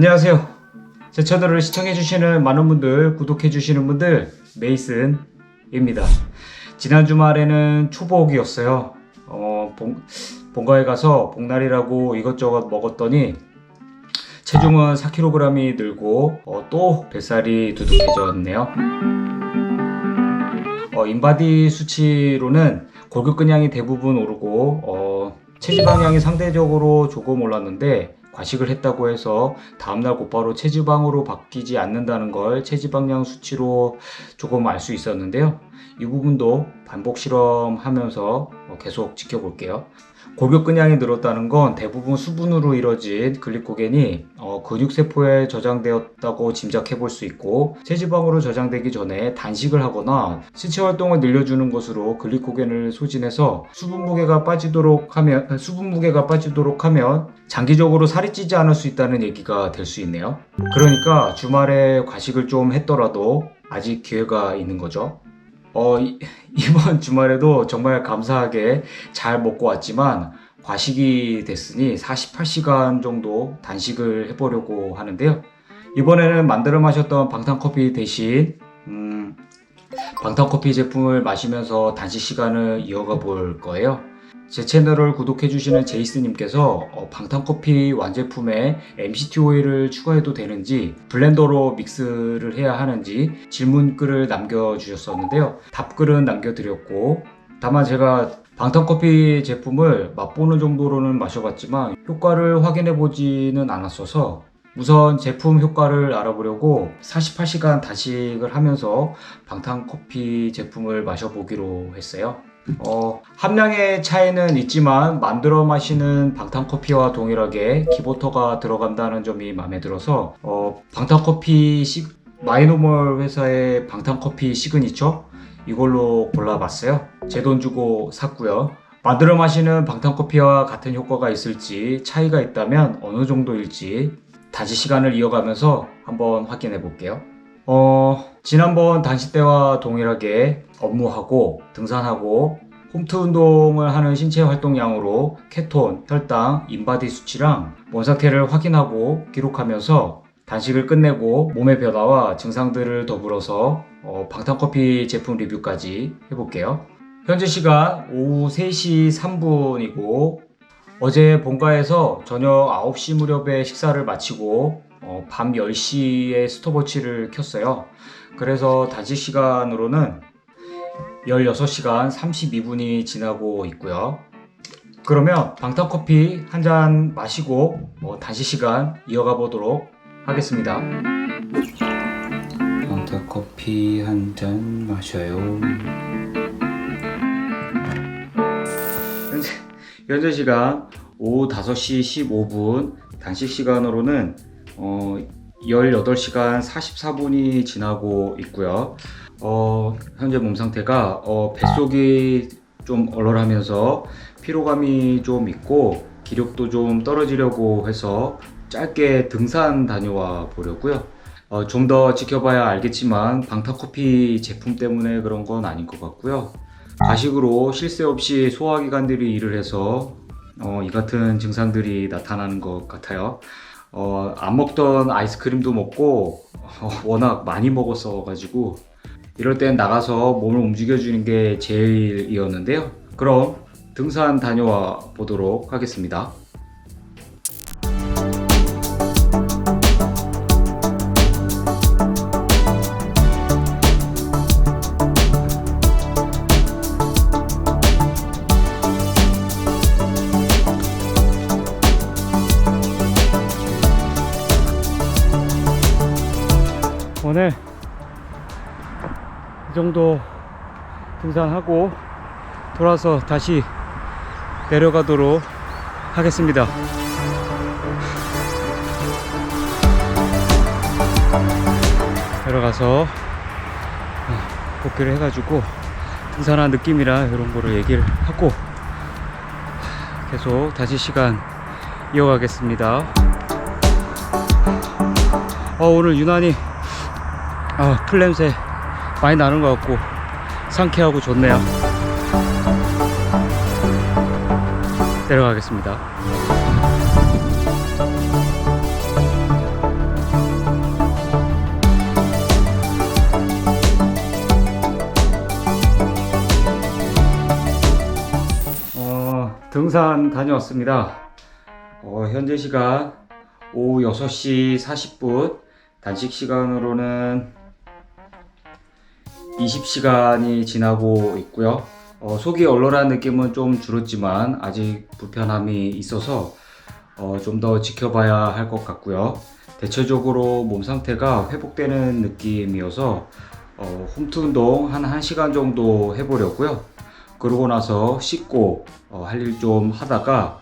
안녕하세요. 제 채널을 시청해주시는 많은 분들, 구독해주시는 분들, 메이슨입니다. 지난 주말에는 초복이었어요. 본가에 가서 복날이라고 이것저것 먹었더니 체중은 4kg이 늘고 또 뱃살이 두둑해졌네요. 인바디 수치로는 골격근량이 대부분 오르고 체지방량이 상대적으로 조금 올랐는데 과식을 했다고 해서 다음날 곧바로 체지방으로 바뀌지 않는다는 걸 체지방량 수치로 조금 알 수 있었는데요. 이 부분도 반복 실험하면서 계속 지켜볼게요. 골격근량이 늘었다는 건 대부분 수분으로 이뤄진 글리코겐이 근육세포에 저장되었다고 짐작해 볼 수 있고, 체지방으로 저장되기 전에 단식을 하거나 신체활동을 늘려주는 것으로 글리코겐을 소진해서 수분 무게가 빠지도록 하면 장기적으로 살이 찌지 않을 수 있다는 얘기가 될 수 있네요. 그러니까 주말에 과식을 좀 했더라도 아직 기회가 있는 거죠. 이번 주말에도 정말 감사하게 잘 먹고 왔지만 과식이 됐으니 48시간 정도 단식을 해보려고 하는데요. 이번에는 만들어 마셨던 방탄커피 대신 방탄커피 제품을 마시면서 단식 시간을 이어가 볼 거예요. 제 채널을 구독해주시는 제이스님께서 방탄커피 완제품에 MCT 오일을 추가해도 되는지, 블렌더로 믹스를 해야 하는지 질문글을 남겨주셨었는데요. 답글은 남겨드렸고, 다만 제가 방탄커피 제품을 맛보는 정도로는 마셔봤지만 효과를 확인해보지는 않았어서 우선 제품 효과를 알아보려고 48시간 단식을 하면서 방탄커피 제품을 마셔보기로 했어요. 함량의 차이는 있지만 만들어 마시는 방탄커피와 동일하게 기버터가 들어간다는 점이 마음에 들어서 방탄커피 마이노멀 회사의 방탄커피 시그니처 이걸로 골라봤어요. 제 돈 주고 샀고요. 만들어 마시는 방탄커피와 같은 효과가 있을지, 차이가 있다면 어느 정도일지 단식 시간을 이어가면서 한번 확인해 볼게요. 지난번 단식 때와 동일하게 업무하고 등산하고 홈트 운동을 하는 신체 활동량으로 케톤, 혈당, 인바디 수치랑 몸 상태를 확인하고 기록하면서 단식을 끝내고 몸의 변화와 증상들을 더불어서 방탄커피 제품 리뷰까지 해볼게요. 현재 시간 오후 3시 3분이고 어제 본가에서 저녁 9시 무렵에 식사를 마치고 밤 10시에 스톱워치를 켰어요. 그래서 단식 시간으로는 16시간 32분이 지나고 있고요. 그러면 방탄커피 한 잔 마시고 단식 시간 이어가 보도록 하겠습니다. 방탄커피 한 잔 마셔요. 현재 시간 오후 5시 15분, 단식 시간으로는 18시간 44분이 지나고 있고요. 현재 몸 상태가 뱃속이 좀 얼얼하면서 피로감이 좀 있고 기력도 좀 떨어지려고 해서 짧게 등산 다녀와 보려고요. 좀 더 지켜봐야 알겠지만 방탄커피 제품 때문에 그런 건 아닌 것 같고요. 과식으로 쉴 새 없이 소화기관들이 일을 해서 이 같은 증상들이 나타나는 것 같아요. 안 먹던 아이스크림도 먹고 워낙 많이 먹었어 가지고 이럴 땐 나가서 몸을 움직여주는 게 제일이었는데요. 그럼 등산 다녀와 보도록 하겠습니다. 오늘 이 정도 등산하고 돌아서 다시 내려가도록 하겠습니다. 내려가서 복귀를 해가지고 등산한 느낌이라 이런 거를 얘기를 하고 계속 다시 시간 이어가겠습니다. 오늘 유난히 풀 냄새 많이 나는 것 같고 상쾌하고 좋네요. 내려가겠습니다. 등산 다녀왔습니다. 현재 시간 오후 6시 40분, 단식 시간으로는 20시간이 지나고 있고요. 속이 얼얼한 느낌은 좀 줄었지만 아직 불편함이 있어서 좀 더 지켜봐야 할 것 같고요. 대체적으로 몸 상태가 회복되는 느낌이어서 홈트 운동 한 1시간 정도 해보려고요. 그러고 나서 씻고 할 일 좀 하다가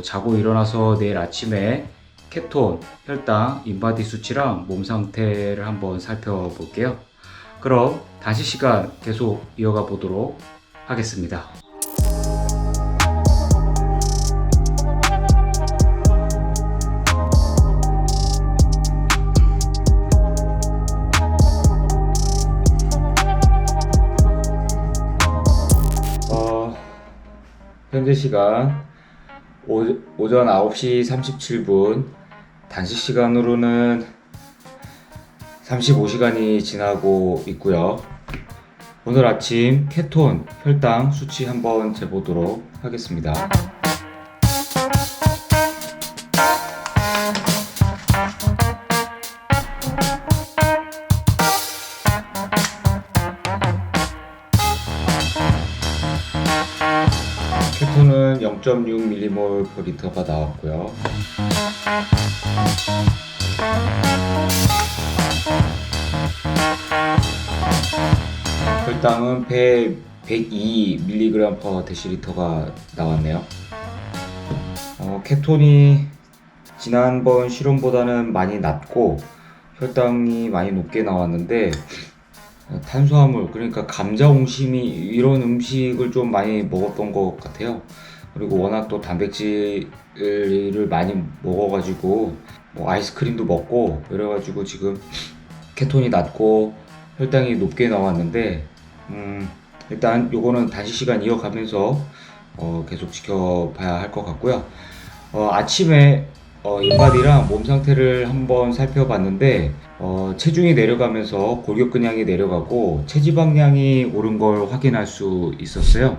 자고 일어나서 내일 아침에 케톤, 혈당, 인바디 수치랑 몸 상태를 한번 살펴볼게요. 그럼 단식 시간 계속 이어가 보도록 하겠습니다. 현재 시간 오전 9시 37분, 단식 시간으로는 35시간이 지나고 있고요. 오늘 아침 케톤, 혈당 수치 한번 재보도록 하겠습니다. 케톤은 0.6mol/L가 나왔고요. 혈당은 102mg/dl가 나왔네요. 케톤이 지난번 실험보다는 많이 낮고 혈당이 많이 높게 나왔는데 탄수화물, 그러니까 감자, 옹심이 이런 음식을 좀 많이 먹었던 것 같아요. 그리고 워낙 또 단백질을 많이 먹어가지고 아이스크림도 먹고 이래가지고 지금 케톤이 낮고 혈당이 높게 나왔는데 일단 요거는 단식 시간 이어가면서 계속 지켜봐야 할 것 같고요. 아침에 인바디랑 몸 상태를 한번 살펴봤는데 체중이 내려가면서 골격근량이 내려가고 체지방량이 오른 걸 확인할 수 있었어요.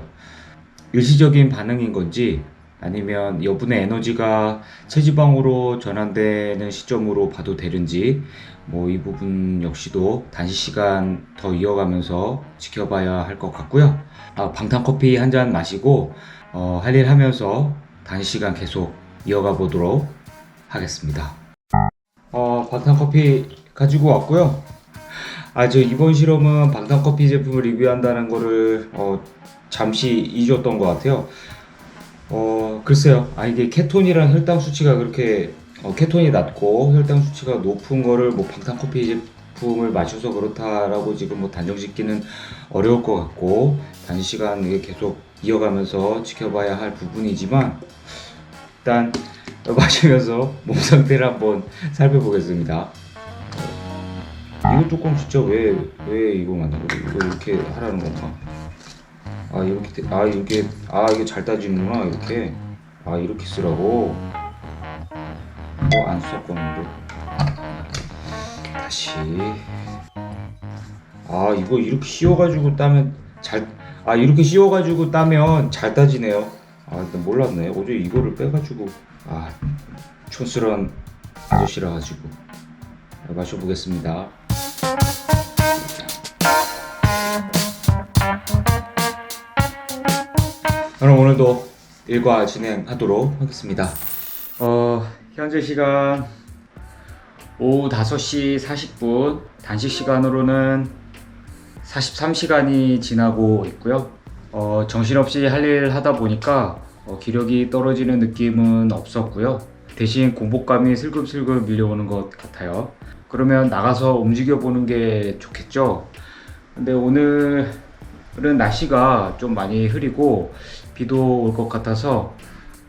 일시적인 반응인 건지 아니면 여분의 에너지가 체지방으로 전환되는 시점으로 봐도 되는지 이 부분 역시도 단식 시간 더 이어가면서 지켜봐야 할 것 같고요. 방탄커피 한 잔 마시고 할 일 하면서 단식 시간 계속 이어가 보도록 하겠습니다. 방탄커피 가지고 왔고요. 저 이번 실험은 방탄커피 제품을 리뷰한다는 거를 잠시 잊었던 것 같아요. 글쎄요. 이게 케톤이랑 혈당 수치가 그렇게 케톤이 낮고 혈당 수치가 높은 거를 방탄커피 제품을 마셔서 그렇다라고 지금 단정 짓기는 어려울 것 같고 단식 시간 이게 계속 이어가면서 지켜봐야 할 부분이지만 일단 마시면서 몸 상태를 한번 살펴보겠습니다. 이거 뚜껑 진짜 왜 이거 만든 거지? 이거 이렇게 하라는 건가? 이게 잘 따지는구나. 이렇게 이렇게 쓰라고. 안 썼었는데 다시. 이거 이렇게 씌워가지고 따면 이렇게 씌워가지고 따면 잘 따지네요. 일단 몰랐네. 어제 이거를 빼가지고 촌스러운 아저씨라 가지고 마셔보겠습니다. 그럼 오늘도 일과 진행하도록 하겠습니다. 현재 시간 오후 5시 40분, 단식 시간으로는 43시간이 지나고 있고요. 정신없이 할 일 하다 보니까 기력이 떨어지는 느낌은 없었고요. 대신 공복감이 슬금슬금 밀려오는 것 같아요. 그러면 나가서 움직여 보는 게 좋겠죠. 근데 오늘은 날씨가 좀 많이 흐리고 비도 올 것 같아서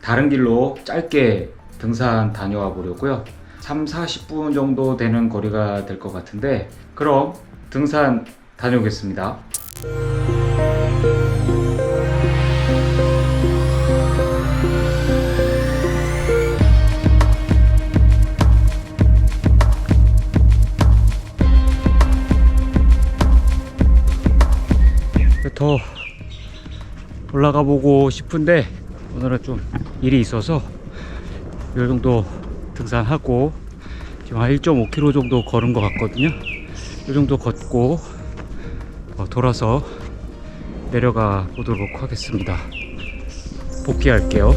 다른 길로 짧게 등산 다녀와 보려고요. 3-40분 정도 되는 거리가 될 것 같은데 그럼 등산 다녀오겠습니다. 더 올라가 보고 싶은데 오늘은 좀 일이 있어서 이 정도 등산하고 지금 한 1.5km 정도 걸은 것 같거든요. 이 정도 걷고 돌아서 내려가 보도록 하겠습니다. 복귀할게요.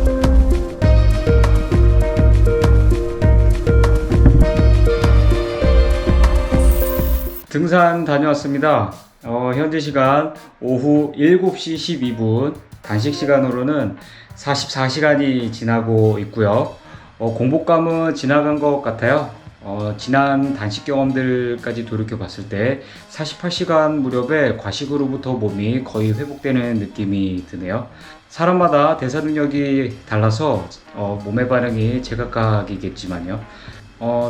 등산 다녀왔습니다. 현재 시간 오후 7시 12분, 단식 시간으로는 44시간이 지나고 있고요. 공복감은 지나간 것 같아요. 지난 단식 경험들까지 돌이켜 봤을 때 48시간 무렵에 과식으로부터 몸이 거의 회복되는 느낌이 드네요. 사람마다 대사 능력이 달라서 몸의 반응이 제각각이겠지만요.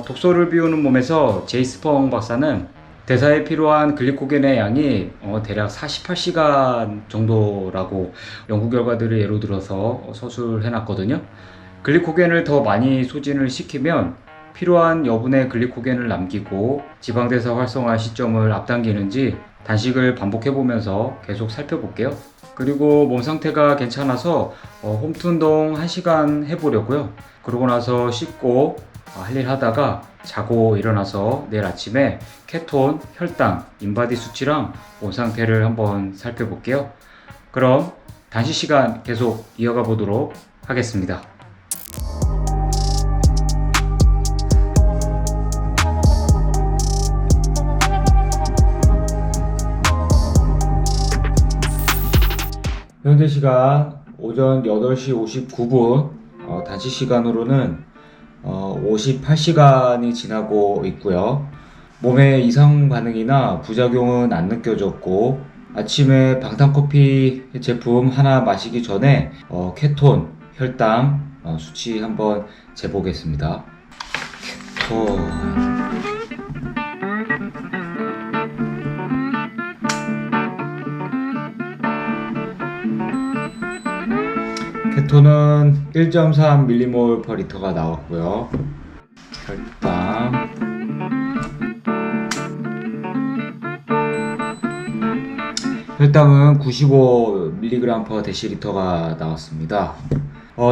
독소를 비우는 몸에서 제이스펑 박사는 대사에 필요한 글리코겐의 양이 대략 48시간 정도라고 연구 결과들을 예로 들어서 서술해 놨거든요. 글리코겐을 더 많이 소진을 시키면 필요한 여분의 글리코겐을 남기고 지방대사 활성화 시점을 앞당기는지 단식을 반복해 보면서 계속 살펴볼게요. 그리고 몸 상태가 괜찮아서 홈트 운동 1시간 해보려고요. 그러고 나서 씻고 할 일 하다가 자고 일어나서 내일 아침에 케톤, 혈당, 인바디 수치랑 몸 상태를 한번 살펴볼게요. 그럼 단식 시간 계속 이어가 보도록 하겠습니다. 현재 시간 오전 8시 59분, 단식 시간으로는 58시간이 지나고 있고요. 몸에 이상 반응이나 부작용은 안 느껴졌고, 아침에 방탄커피 제품 하나 마시기 전에 케톤, 혈당 수치 한번 재보겠습니다. 케톤 케톤은 1.3mmol/L가 나왔고요. 혈당은 95mg/dl가 나왔습니다.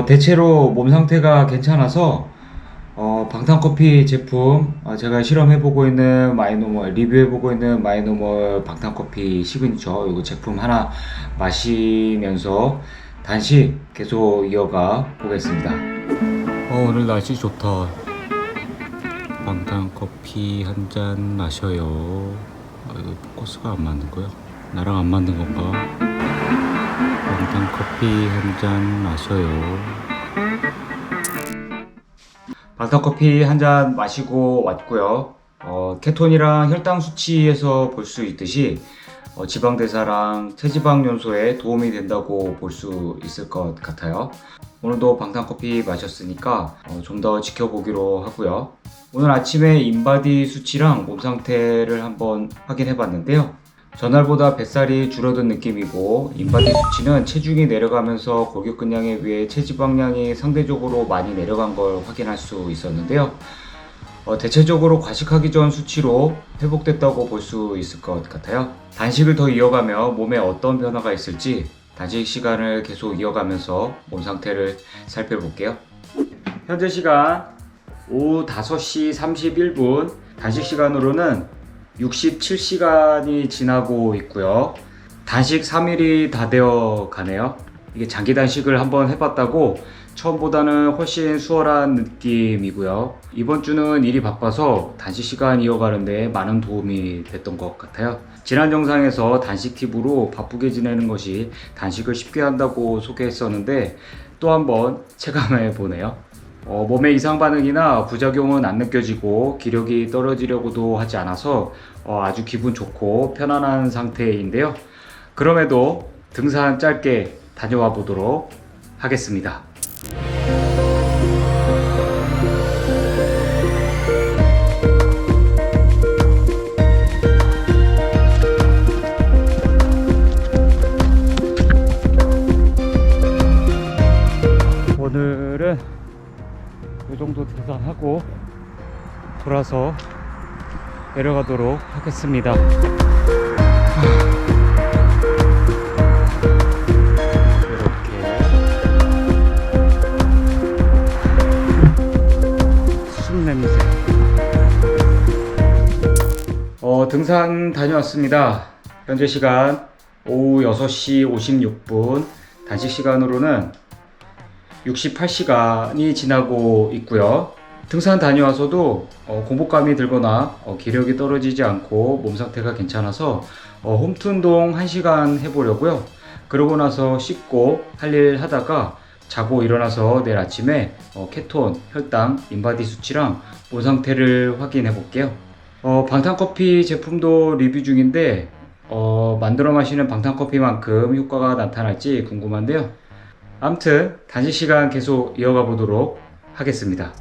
대체로 몸 상태가 괜찮아서 방탄커피 제품, 제가 실험해보고 있는 마이노멀, 리뷰해보고 있는 마이노멀 방탄커피 시그니처 이거 제품 하나 마시면서 단식 계속 이어가 보겠습니다. 오늘 날씨 좋다. 방탄커피 한 잔 마셔요. 이거 포커스가 안 맞는 거야? 나랑 안 맞는 건가? 방탄커피 한 잔 마셔요. 방탄커피 한 잔 마시고 왔고요. 케톤이랑 혈당 수치에서 볼 수 있듯이 지방대사랑 체지방 연소에 도움이 된다고 볼 수 있을 것 같아요. 오늘도 방탄커피 마셨으니까 좀 더 지켜보기로 하고요. 오늘 아침에 인바디 수치랑 몸 상태를 한번 확인해 봤는데요. 전날보다 뱃살이 줄어든 느낌이고, 인바디 수치는 체중이 내려가면서 골격근량에 비해 체지방량이 상대적으로 많이 내려간 걸 확인할 수 있었는데요. 대체적으로 과식하기 전 수치로 회복됐다고 볼 수 있을 것 같아요. 단식을 더 이어가며 몸에 어떤 변화가 있을지 단식 시간을 계속 이어가면서 몸 상태를 살펴볼게요. 현재 시간 오후 5시 31분, 단식 시간으로는 67시간이 지나고 있고요. 단식 3일이 다 되어 가네요. 이게 장기 단식을 한번 해봤다고 처음보다는 훨씬 수월한 느낌이고요. 이번 주는 일이 바빠서 단식 시간 이어가는데 많은 도움이 됐던 것 같아요. 지난 영상에서 단식 팁으로 바쁘게 지내는 것이 단식을 쉽게 한다고 소개했었는데 또 한번 체감해 보네요. 몸에 이상 반응이나 부작용은 안 느껴지고 기력이 떨어지려고도 하지 않아서 아주 기분 좋고 편안한 상태인데요. 그럼에도 등산 짧게 다녀와 보도록 하겠습니다. 오늘은 이 정도 등산하고 돌아서 내려가도록 하겠습니다. 이렇게 등산 다녀왔습니다. 현재 시간 오후 6시 56분, 단식 시간으로는 68시간이 지나고 있고요. 등산 다녀와서도 공복감이 들거나 기력이 떨어지지 않고 몸 상태가 괜찮아서 홈트 운동 1시간 해보려고요. 그러고 나서 씻고 할 일 하다가 자고 일어나서 내일 아침에 케톤, 혈당, 인바디 수치랑 몸 상태를 확인해 볼게요. 방탄커피 제품도 리뷰 중인데 만들어 마시는 방탄커피만큼 효과가 나타날지 궁금한데요. 아무튼 단식 시간 계속 이어가 보도록 하겠습니다.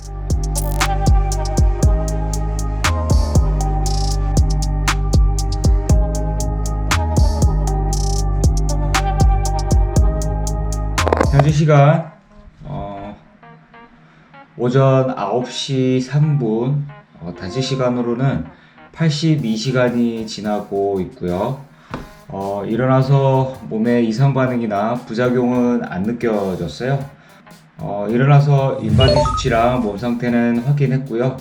현재 시간 오전 9시 3분, 단식 시간으로는 82시간이 지나고 있고요. 일어나서 몸에 이상 반응이나 부작용은 안 느껴졌어요. 일어나서 인바디 수치랑 몸 상태는 확인했고요.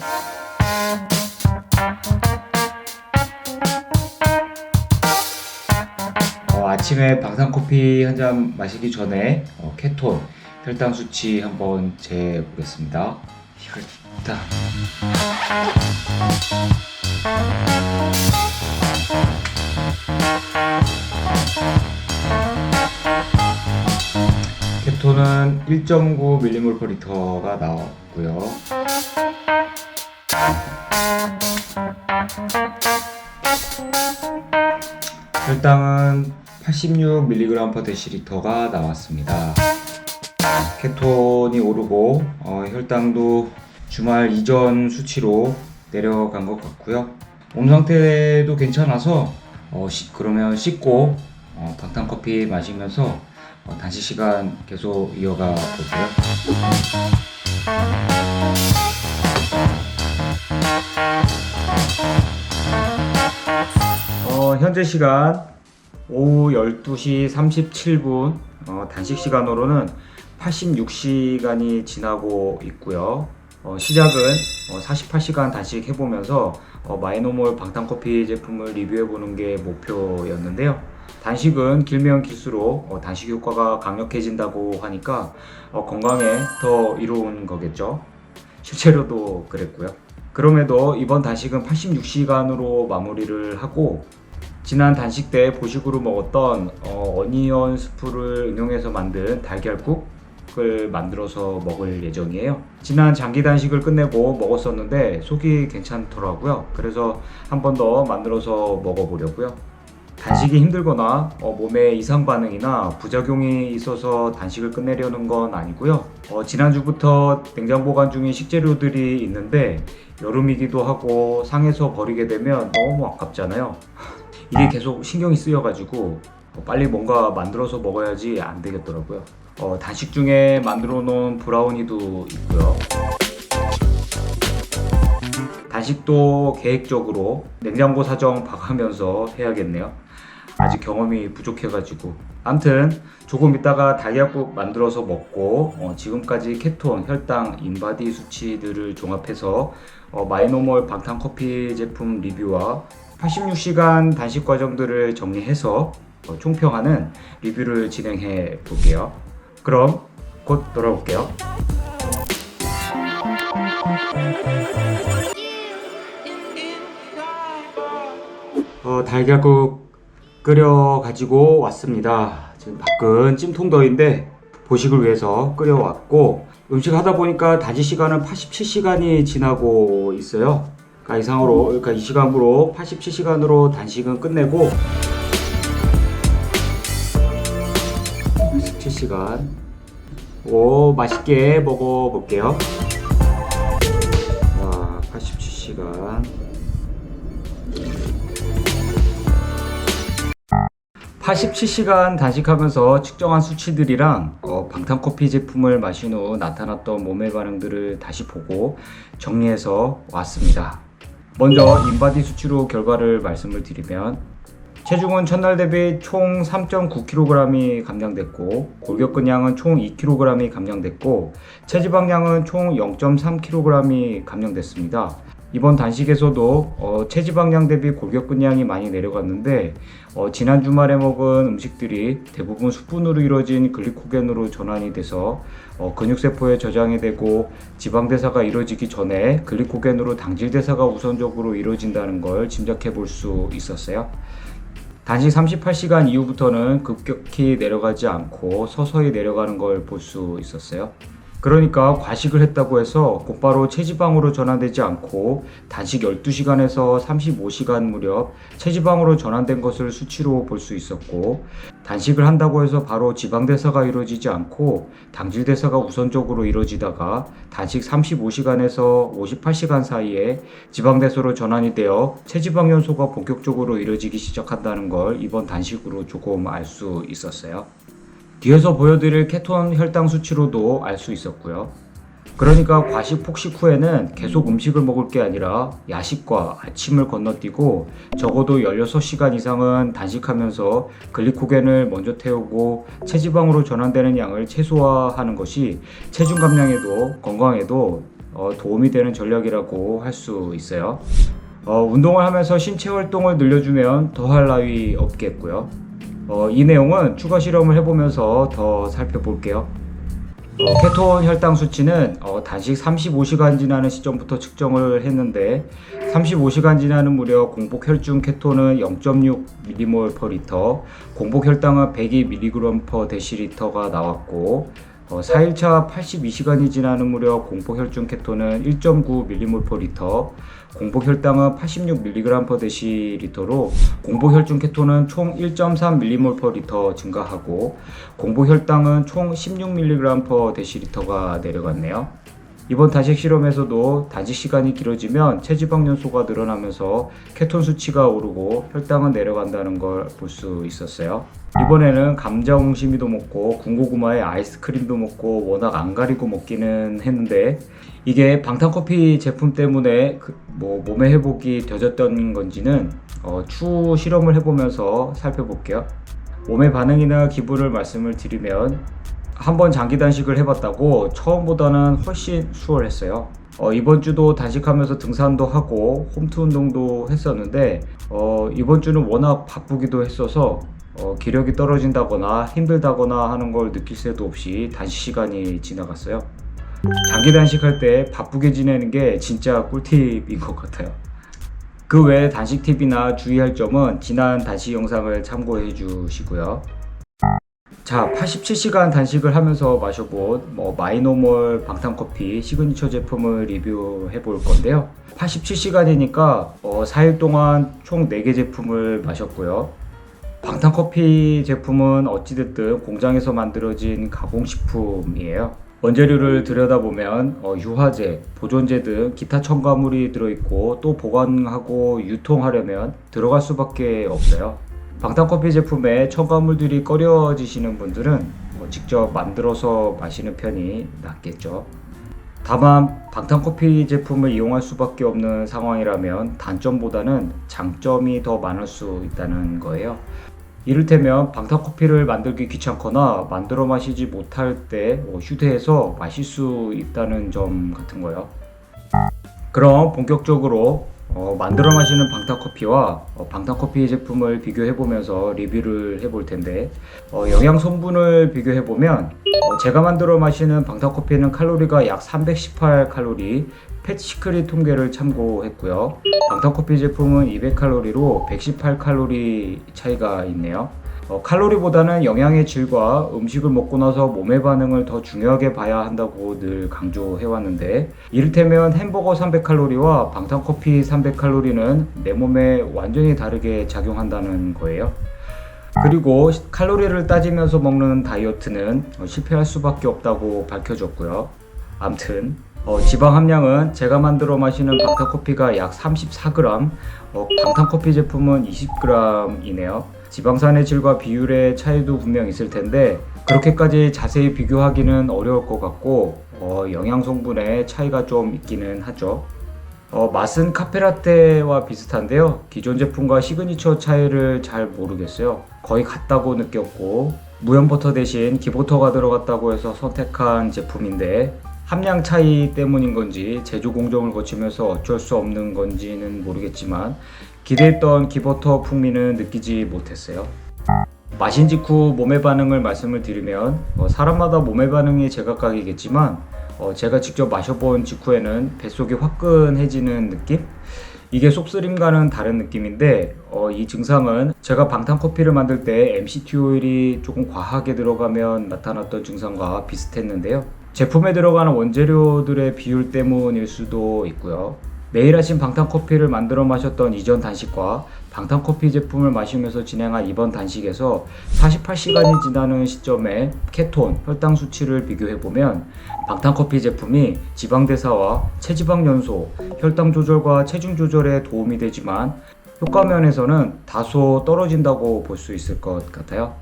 아침에 방탄커피 한 잔 마시기 전에 케톤, 혈당 수치 한번 재보겠습니다. 혈당 케톤은 1.9ml/L가 나왔고요. 혈당은 86mg/dl가 나왔습니다. 케톤이 오르고 혈당도 주말 이전 수치로 내려간 것 같고요. 몸 상태도 괜찮아서 그러면 씻고 방탄커피 마시면서 단식 시간 계속 이어가 볼게요. 현재 시간 오후 12시 37분, 단식 시간으로는 86시간이 지나고 있고요. 시작은 48시간 단식 해보면서 마이노몰 방탄커피 제품을 리뷰해보는 게 목표였는데요. 단식은 길면 길수록 단식 효과가 강력해진다고 하니까 건강에 더 이로운 거겠죠. 실제로도 그랬고요. 그럼에도 이번 단식은 86시간으로 마무리를 하고, 지난 단식 때 보식으로 먹었던 어니언 스프를 응용해서 만든 달걀국을 만들어서 먹을 예정이에요. 지난 장기 단식을 끝내고 먹었었는데 속이 괜찮더라고요. 그래서 한 번 더 만들어서 먹어보려고요. 단식이 힘들거나 몸에 이상 반응이나 부작용이 있어서 단식을 끝내려는 건 아니고요. 지난주부터 냉장 보관 중인 식재료들이 있는데 여름이기도 하고 상해서 버리게 되면 너무 아깝잖아요. 이게 계속 신경이 쓰여가지고 빨리 뭔가 만들어서 먹어야지 안 되겠더라고요. 단식 중에 만들어 놓은 브라우니도 있고요. 단식도 계획적으로 냉장고 사정 봐가면서 해야겠네요. 아직 경험이 부족해가지고. 암튼 조금 있다가 달걀국 만들어서 먹고 지금까지 케톤, 혈당, 인바디 수치들을 종합해서 마이노멀 방탄커피 제품 리뷰와 86시간 단식 과정들을 정리해서 총평하는 리뷰를 진행해 볼게요. 그럼 곧 돌아올게요. 달걀국 끓여 가지고 왔습니다. 지금 밖은 찜통더위인데 보식을 위해서 끓여왔고, 음식 하다 보니까 단식 시간은 87시간이 지나고 있어요. 그러니까 이 시간으로 87시간으로 단식은 끝내고 87시간 맛있게 먹어볼게요. 87시간 87시간 단식하면서 측정한 수치들이랑 방탄커피 제품을 마신 후 나타났던 몸의 반응들을 다시 보고 정리해서 왔습니다. 먼저 인바디 수치로 결과를 말씀을 드리면, 체중은 첫날 대비 총 3.9kg이 감량됐고, 골격근량은 총 2kg이 감량됐고, 체지방량은 총 0.3kg이 감량됐습니다. 이번 단식에서도 체지방량 대비 골격근량이 많이 내려갔는데 지난 주말에 먹은 음식들이 대부분 수분으로 이루어진 글리코겐으로 전환이 돼서 근육세포에 저장이 되고 지방대사가 이루어지기 전에 글리코겐으로 당질대사가 우선적으로 이루어진다는 걸 짐작해 볼 수 있었어요. 단식 38시간 이후부터는 급격히 내려가지 않고 서서히 내려가는 걸 볼 수 있었어요. 그러니까 과식을 했다고 해서 곧바로 체지방으로 전환되지 않고 단식 12시간에서 35시간 무렵 체지방으로 전환된 것을 수치로 볼 수 있었고, 단식을 한다고 해서 바로 지방대사가 이루어지지 않고 당질대사가 우선적으로 이루어지다가 단식 35시간에서 58시간 사이에 지방대사로 전환이 되어 체지방 연소가 본격적으로 이루어지기 시작한다는 걸 이번 단식으로 조금 알 수 있었어요. 뒤에서 보여드릴 케톤 혈당 수치로도 알 수 있었고요. 그러니까 과식 폭식 후에는 계속 음식을 먹을 게 아니라 야식과 아침을 건너뛰고 적어도 16시간 이상은 단식하면서 글리코겐을 먼저 태우고 체지방으로 전환되는 양을 최소화하는 것이 체중 감량에도 건강에도 도움이 되는 전략이라고 할 수 있어요. 운동을 하면서 신체 활동을 늘려주면 더할 나위 없겠고요. 이 내용은 추가 실험을 해보면서 더 살펴볼게요. 케톤 혈당 수치는 단식 35시간 지나는 시점부터 측정을 했는데 35시간 지나는 무렵 공복 혈중 케톤은 0.6mmol/L, 공복 혈당은 102mg/dl가 나왔고 4일차 82시간이 지나는 무렵 공복 혈중 케톤은 1.9mmol/L, 공복 혈당은 86mg/dl로 공복 혈중 케톤은 총 1.3mmol/L 증가하고 공복 혈당은 총 16mg/dl가 내려갔네요. 이번 단식 실험에서도 단식 시간이 길어지면 체지방 연소가 늘어나면서 케톤 수치가 오르고 혈당은 내려간다는 걸 볼 수 있었어요. 이번에는 감자 옹심이도 먹고 군고구마에 아이스크림도 먹고 워낙 안 가리고 먹기는 했는데 이게 방탄커피 제품 때문에 몸의 회복이 더뎠던 건지는 추후 실험을 해보면서 살펴볼게요. 몸의 반응이나 기분을 말씀을 드리면 한번 장기 단식을 해봤다고 처음보다는 훨씬 수월했어요. 이번 주도 단식하면서 등산도 하고 홈트 운동도 했었는데 이번 주는 워낙 바쁘기도 했어서 기력이 떨어진다거나 힘들다거나 하는 걸 느낄 새도 없이 단식 시간이 지나갔어요. 장기 단식할 때 바쁘게 지내는 게 진짜 꿀팁인 것 같아요. 그 외에 단식 팁이나 주의할 점은 지난 단식 영상을 참고해 주시고요. 자, 87시간 단식을 하면서 마셔본 마이노멀 방탄커피 시그니처 제품을 리뷰해 볼 건데요. 87시간이니까 4일 동안 총 4개 제품을 마셨고요. 방탄커피 제품은 어찌됐든 공장에서 만들어진 가공식품이에요. 원재료를 들여다보면 유화제, 보존제 등 기타 첨가물이 들어있고 또 보관하고 유통하려면 들어갈 수밖에 없어요. 방탄커피 제품에 첨가물들이 꺼려지시는 분들은 직접 만들어서 마시는 편이 낫겠죠. 다만 방탄커피 제품을 이용할 수밖에 없는 상황이라면 단점보다는 장점이 더 많을 수 있다는 거예요. 이를테면 방탄커피를 만들기 귀찮거나 만들어 마시지 못할 때 휴대해서 마실 수 있다는 점 같은 거예요. 그럼 본격적으로 만들어 마시는 방탄커피와 방탄커피 제품을 비교해 보면서 리뷰를 해볼 텐데 영양 성분을 비교해 보면 제가 만들어 마시는 방탄커피는 칼로리가 약 318칼로리, 펫시크릿 통계를 참고했고요. 방탄커피 제품은 200칼로리로 118칼로리 차이가 있네요. 칼로리보다는 영양의 질과 음식을 먹고 나서 몸의 반응을 더 중요하게 봐야 한다고 늘 강조해왔는데, 이를테면 햄버거 300칼로리와 방탄커피 300칼로리는 내 몸에 완전히 다르게 작용한다는 거예요. 그리고 칼로리를 따지면서 먹는 다이어트는 실패할 수밖에 없다고 밝혀졌고요. 암튼 지방 함량은 제가 만들어 마시는 방탄커피가 약 34g, 방탄커피 제품은 20g이네요. 지방산의 질과 비율의 차이도 분명 있을 텐데 그렇게까지 자세히 비교하기는 어려울 것 같고 영양 성분의 차이가 좀 있기는 하죠. 맛은 카페라떼와 비슷한데요. 기존 제품과 시그니처 차이를 잘 모르겠어요. 거의 같다고 느꼈고 무염버터 대신 기버터가 들어갔다고 해서 선택한 제품인데 함량 차이 때문인 건지 제조 공정을 거치면서 어쩔 수 없는 건지는 모르겠지만 기대했던 기버터 풍미는 느끼지 못했어요. 마신 직후 몸의 반응을 말씀을 드리면 사람마다 몸의 반응이 제각각이겠지만 제가 직접 마셔본 직후에는 뱃속이 화끈해지는 느낌? 이게 속쓰림과는 다른 느낌인데 이 증상은 제가 방탄커피를 만들 때 MCT 오일이 조금 과하게 들어가면 나타났던 증상과 비슷했는데요. 제품에 들어가는 원재료들의 비율 때문일 수도 있고요. 매일 아침 방탄커피를 만들어 마셨던 이전 단식과 방탄커피 제품을 마시면서 진행한 이번 단식에서 48시간이 지나는 시점에 케톤, 혈당 수치를 비교해보면 방탄커피 제품이 지방대사와 체지방 연소, 혈당 조절과 체중 조절에 도움이 되지만 효과 면에서는 다소 떨어진다고 볼 수 있을 것 같아요.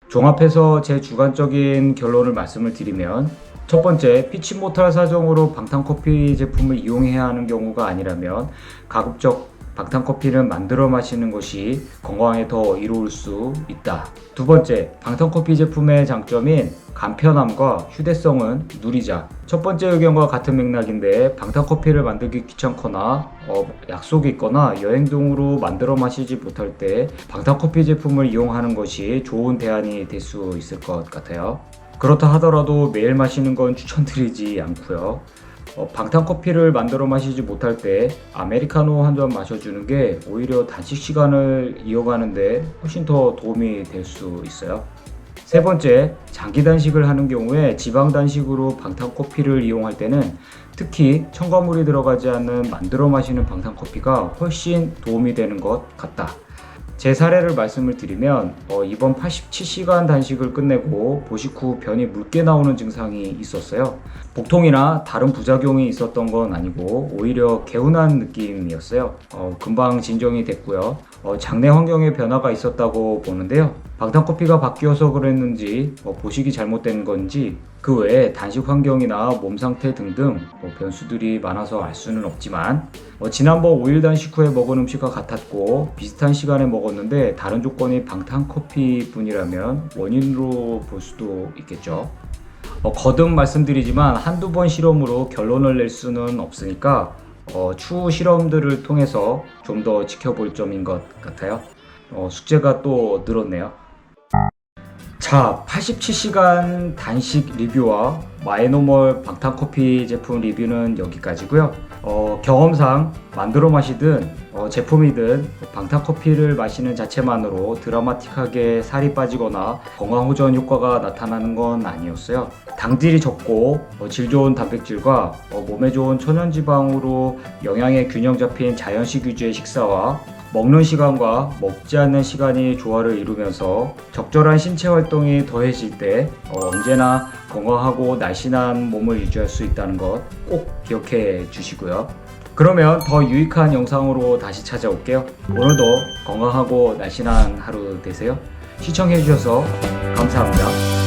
종합해서 제 주관적인 결론을 말씀을 드리면 첫 번째, 피치 못할 사정으로 방탄커피 제품을 이용해야 하는 경우가 아니라면 가급적 방탄커피를 만들어 마시는 것이 건강에 더 이로울 수 있다. 두 번째, 방탄커피 제품의 장점인 간편함과 휴대성은 누리자. 첫 번째 의견과 같은 맥락인데 방탄커피를 만들기 귀찮거나 약속이 있거나 여행 등으로 만들어 마시지 못할 때 방탄커피 제품을 이용하는 것이 좋은 대안이 될 수 있을 것 같아요. 그렇다 하더라도 매일 마시는 건 추천드리지 않고요. 방탄커피를 만들어 마시지 못할 때 아메리카노 한 잔 마셔주는 게 오히려 단식 시간을 이어가는데 훨씬 더 도움이 될 수 있어요. 세 번째, 장기 단식을 하는 경우에 지방 단식으로 방탄커피를 이용할 때는 특히 첨가물이 들어가지 않는 만들어 마시는 방탄커피가 훨씬 도움이 되는 것 같다. 제 사례를 말씀을 드리면 이번 87시간 단식을 끝내고 보식 후 변이 묽게 나오는 증상이 있었어요. 복통이나 다른 부작용이 있었던 건 아니고 오히려 개운한 느낌이었어요. 금방 진정이 됐고요. 장내 환경에 변화가 있었다고 보는데요. 방탄커피가 바뀌어서 그랬는지 보식이 잘못된 건지 그 외에 단식 환경이나 몸 상태 등등 변수들이 많아서 알 수는 없지만 지난번 5일 단식 후에 먹은 음식과 같았고 비슷한 시간에 먹었는데 다른 조건이 방탄커피 뿐이라면 원인으로 볼 수도 있겠죠. 거듭 말씀드리지만 한두 번 실험으로 결론을 낼 수는 없으니까 추후 실험들을 통해서 좀 더 지켜볼 점인 것 같아요. 숙제가 또 늘었네요. 자, 87시간 단식 리뷰와 마에노멀 방탄커피 제품 리뷰는 여기까지고요. 경험상 만들어 마시든 제품이든 방탄커피를 마시는 자체만으로 드라마틱하게 살이 빠지거나 건강호전 효과가 나타나는 건 아니었어요. 당질이 적고 질 좋은 단백질과 몸에 좋은 천연지방으로 영양의 균형 잡힌 자연식 위주의 식사와 먹는 시간과 먹지 않는 시간이 조화를 이루면서 적절한 신체 활동이 더해질 때 언제나 건강하고 날씬한 몸을 유지할 수 있다는 것 꼭 기억해 주시고요. 그러면 더 유익한 영상으로 다시 찾아올게요. 오늘도 건강하고 날씬한 하루 되세요. 시청해 주셔서 감사합니다.